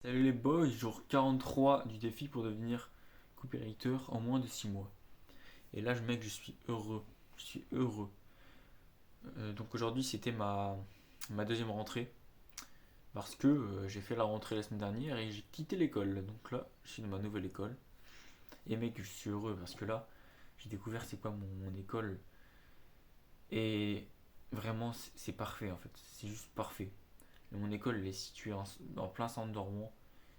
Salut les boys, jour 43 du défi pour devenir copywriter en moins de 6 mois. Et là, mec, je suis heureux. Je suis heureux. Donc aujourd'hui, c'était ma deuxième rentrée. Parce que j'ai fait la rentrée la semaine dernière et j'ai quitté l'école. Donc là, je suis dans ma nouvelle école. Et mec, je suis heureux parce que là, j'ai découvert c'est quoi mon école. Et vraiment, c'est parfait en fait. C'est juste parfait. Et mon école, elle est située en plein centre de Rouen.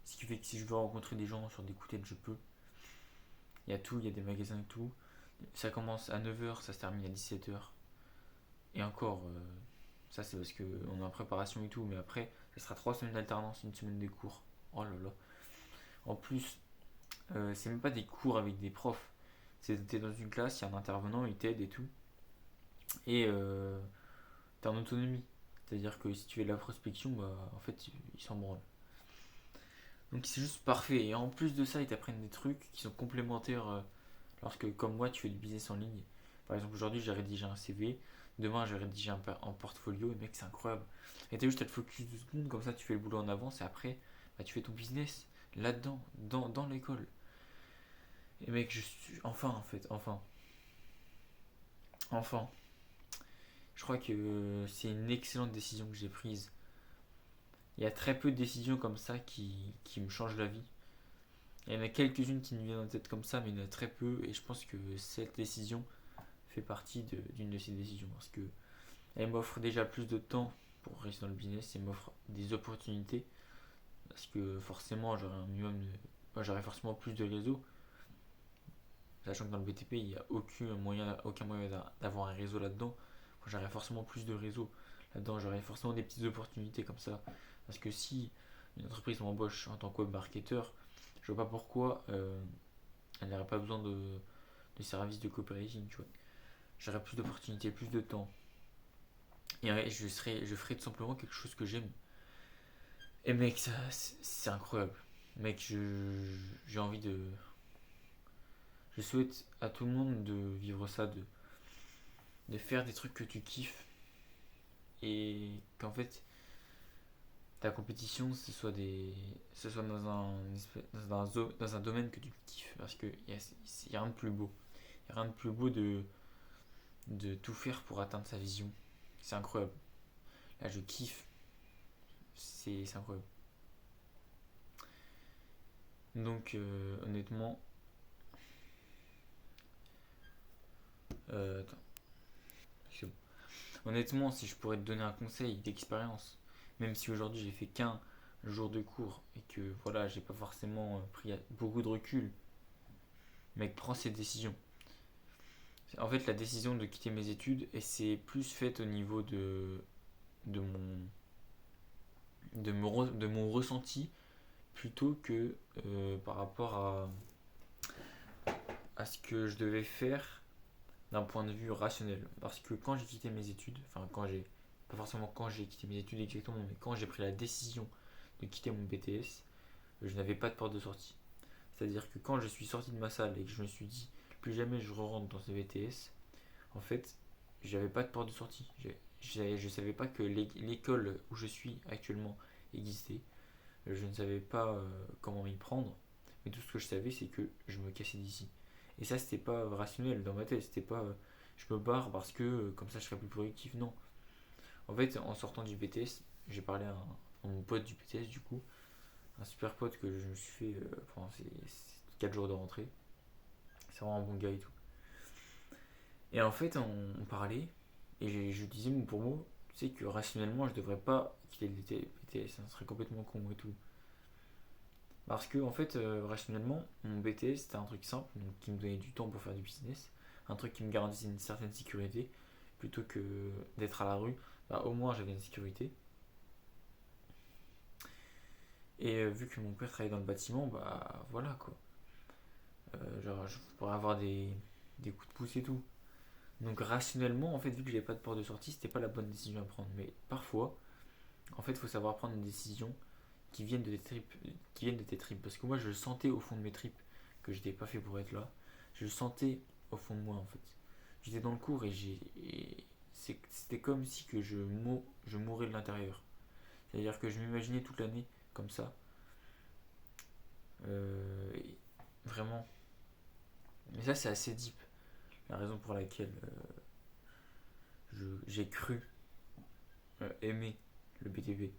Ce qui fait que si je veux rencontrer des gens sur des coups de tête, je peux. Il y a tout, il y a des magasins et tout. Ça commence à 9h, ça se termine à 17h. Et encore, ça c'est parce qu'on est en préparation et tout, mais après, ça sera 3 semaines d'alternance, une semaine de cours. Oh là là. En plus, c'est même pas des cours avec des profs. T'es dans une classe, il y a un intervenant, il t'aide et tout. Et t'es en autonomie. C'est-à-dire que si tu fais de la prospection, bah en fait, ils s'en branlent. Donc c'est juste parfait. Et en plus de ça, ils t'apprennent des trucs qui sont complémentaires lorsque, comme moi, tu fais du business en ligne. Par exemple, aujourd'hui, j'ai rédigé un CV. Demain, j'ai rédigé un portfolio. Et mec, c'est incroyable. Et t'as juste à te focus 2 secondes, comme ça, tu fais le boulot en avance. Et après, bah, tu fais ton business là-dedans, dans l'école. Et mec, je suis. Enfin, en fait, enfin. Enfin. Je crois que c'est une excellente décision que j'ai prise. Il y a très peu de décisions comme ça qui me changent la vie. Il y en a quelques-unes qui me viennent en tête comme ça, mais il y en a très peu. Et je pense que cette décision fait partie d'une de ces décisions. Parce que elle m'offre déjà plus de temps pour rester dans le business. Elle m'offre des opportunités. Parce que forcément, j'aurai un minimum de. J'aurai forcément plus de réseaux. Sachant que dans le BTP, il n'y a aucun moyen d'avoir un réseau là-dedans. J'aurai forcément plus de réseaux là-dedans. J'aurai forcément des petites opportunités comme ça. Parce que si une entreprise m'embauche en tant que web marketeur, je vois pas pourquoi elle n'aurait pas besoin de services de copywriting. Tu vois. J'aurai plus d'opportunités, plus de temps. Et je ferai tout simplement quelque chose que j'aime. Et mec, ça, c'est incroyable. Mec, j'ai envie de. Je souhaite à tout le monde de vivre ça, de faire des trucs que tu kiffes et qu'en fait ta compétition ce soit dans un domaine que tu kiffes parce qu'il y a rien de plus beau. Il n'y a rien de plus beau de tout faire pour atteindre sa vision. C'est incroyable. Là, je kiffe. C'est incroyable. Donc, honnêtement, attends, c'est bon. Honnêtement, si je pourrais te donner un conseil d'expérience, même si aujourd'hui j'ai fait qu'un jour de cours et que voilà, j'ai pas forcément pris beaucoup de recul, mec, prends cette décision. En fait, la décision de quitter mes études, et c'est plus faite au niveau de mon, de mon ressenti plutôt que par rapport à ce que je devais faire d'un point de vue rationnel. Parce que quand j'ai quitté mes études, enfin pas forcément quand j'ai quitté mes études exactement, mais quand j'ai pris la décision de quitter mon BTS, je n'avais pas de porte de sortie. C'est-à-dire que quand je suis sorti de ma salle et que je me suis dit plus jamais je rentre dans ce BTS, en fait, j'avais pas de porte de sortie. Je savais pas que l'école où je suis actuellement existait. Je ne savais pas comment m'y prendre. Mais tout ce que je savais, c'est que je me cassais d'ici. Et ça, c'était pas rationnel dans ma tête. C'était pas je me barre parce que comme ça je serai plus productif. Non. En fait, en sortant du BTS, j'ai parlé à mon pote du BTS, du coup, un super pote que je me suis fait pendant ces 4 jours de rentrée. C'est vraiment un bon gars et tout. Et en fait, on parlait, et je disais mot pour mot, tu sais que rationnellement, je devrais pas quitter le BTS, ça serait complètement con et tout. Parce que, en fait, rationnellement, mon BTS c'était un truc simple, donc qui me donnait du temps pour faire du business, un truc qui me garantissait une certaine sécurité, plutôt que d'être à la rue, bah, au moins j'avais une sécurité. Et vu que mon père travaillait dans le bâtiment, bah voilà quoi. Genre, je pourrais avoir des coups de pouce et tout. Donc rationnellement, en fait, vu que j'avais pas de porte de sortie, c'était pas la bonne décision à prendre. Mais parfois, en fait, il faut savoir prendre une décision qui viennent de tes tripes. Parce que moi, je le sentais au fond de mes tripes que j'étais pas fait pour être là. Je le sentais au fond de moi, en fait. J'étais dans le cours c'était comme si je mourais de l'intérieur. C'est-à-dire que je m'imaginais toute l'année comme ça. Et vraiment. Mais ça, c'est assez deep. La raison pour laquelle j'ai cru aimer le BTP.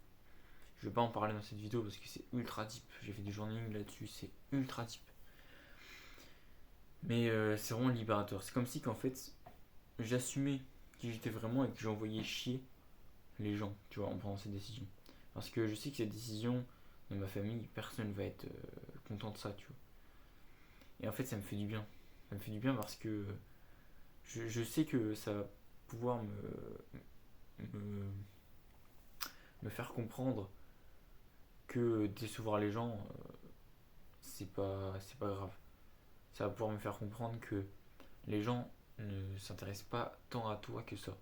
Je vais pas en parler dans cette vidéo parce que c'est ultra deep. J'ai fait du journaling là-dessus, c'est ultra deep. Mais c'est vraiment libérateur. C'est comme si qu'en fait, j'assumais qui j'étais vraiment et que j'envoyais chier les gens, tu vois, en prenant ces décisions. Parce que je sais que cette décision, de ma famille, personne ne va être content de ça, tu vois. Et en fait, ça me fait du bien. Ça me fait du bien parce que je sais que ça va pouvoir me, me faire comprendre que décevoir les gens, c'est pas grave. Ça va pouvoir me faire comprendre que les gens ne s'intéressent pas tant à toi que ça.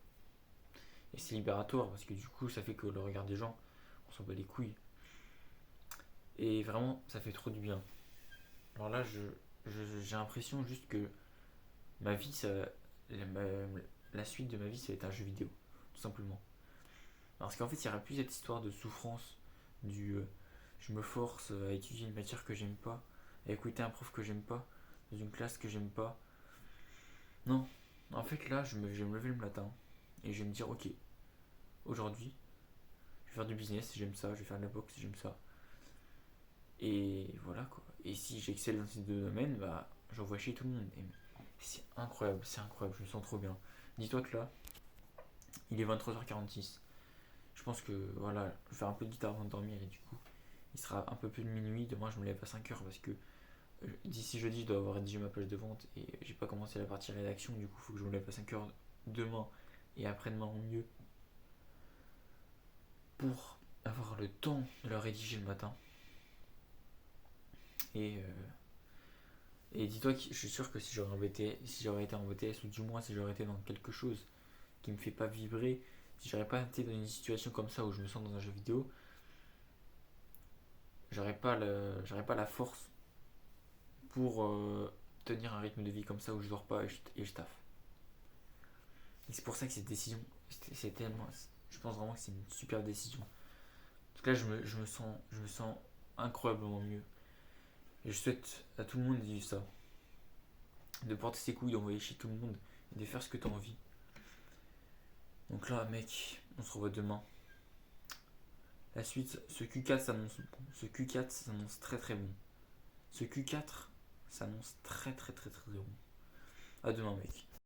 Et c'est libératoire parce que du coup, ça fait que le regard des gens, on s'en bat les couilles. Et vraiment, ça fait trop du bien. Alors là, j'ai l'impression juste que ma vie, la, la suite de ma vie, ça va être un jeu vidéo, tout simplement. Parce qu'en fait, il n'y aura plus cette histoire de souffrance, du je me force à étudier une matière que j'aime pas, à écouter un prof que j'aime pas, dans une classe que j'aime pas. Non, en fait, là, je vais me lever le matin et je vais me dire, ok, aujourd'hui, je vais faire du business, j'aime ça, je vais faire de la boxe, j'aime ça. Et voilà quoi. Et si j'excelle dans ces deux domaines, bah j'envoie chez tout le monde. Et c'est incroyable, je me sens trop bien. Dis-toi que là, il est 23h46. Je pense que voilà, je vais faire un peu de guitare avant de dormir et du coup, il sera un peu plus de minuit. Demain, je me lève à 5h parce que d'ici jeudi, je dois avoir rédigé ma page de vente et j'ai pas commencé la partie rédaction. Du coup, il faut que je me lève à 5h demain et après-demain au mieux pour avoir le temps de la rédiger le matin. Et dis-toi que je suis sûr que si j'aurais été en BTS ou du moins si j'aurais été dans quelque chose qui me fait pas vibrer, si j'aurais pas été dans une situation comme ça où je me sens dans un jeu vidéo, j'aurais pas la force pour tenir un rythme de vie comme ça où je dors pas et je taffe. Et c'est pour ça que cette décision, c'est tellement, je pense vraiment que c'est une super décision. Parce que là, je me sens incroyablement mieux. Et je souhaite à tout le monde de vivre ça, de porter ses couilles, d'envoyer chez tout le monde, et de faire ce que t'as envie. Donc là, mec, on se revoit demain. La suite, ce Q4 s'annonce bon. Ce Q4 s'annonce très très bon. Ce Q4 s'annonce très très très très bon. À demain, mec.